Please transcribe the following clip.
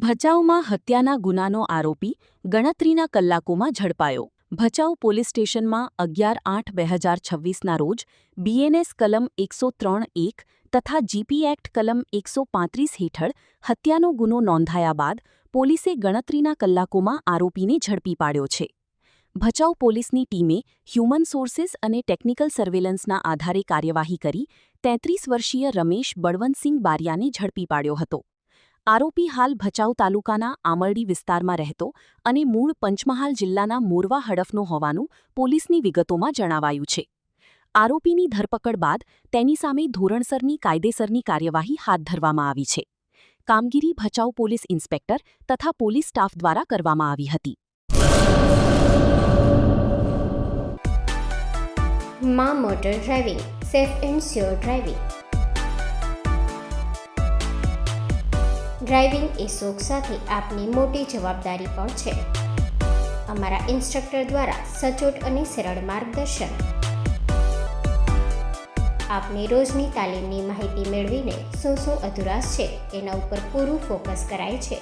ભચાઉમાં હત્યાના ગુનાનો આરોપી ગણતરીના કલાકોમાં ઝડપાયો. ભચાઉ પોલીસ સ્ટેશનમાં 11/8/2026ના રોજ બીએનએસ કલમ 103(1) તથા જીપી એક્ટ કલમ 135 હેઠળ હત્યાનો ગુનો નોંધાયા બાદ પોલીસે ગણતરીના કલાકોમાં આરોપીને ઝડપી પાડ્યો છે. ભચાઉ પોલીસની ટીમે હ્યુમન સોર્સિસ અને ટેકનિકલ સર્વેલન્સના આધારે કાર્યવાહી કરી 33 વર્ષીય રમેશ બળવંતસિંહ બારિયાને ઝડપી પાડ્યો હતો. આરોપી હાલ ભચાઉ તાલુકાના આમરડી વિસ્તારમાં રહેતો અને મૂળ પંચમહાલ જિલ્લાના મોરવા હડફનો હોવાનું પોલીસની વિગતોમાં જણાવાયું છે. આરોપીની ધરપકડ બાદ તેની સામે ધોરણસરની કાયદેસરની કાર્યવાહી હાથ ધરવામાં આવી છે. કામગીરી ભચાઉ પોલીસ ઇન્સ્પેક્ટર તથા પોલીસ સ્ટાફ દ્વારા કરવામાં આવી હતી. માં motor driving, safe and sure driving. Driving એ શોખ સાથે આપની મોટી જવાબદારી પણ છે. અમારા ઇન્સ્ટ્રક્ટર દ્વારા સચોટ અને સરળ માર્ગદર્શન. આપની રોજની તાલીમની માહિતી મેળવીને શું અધુરાશ છે એના ઉપર પૂરું ફોકસ કરાય છે.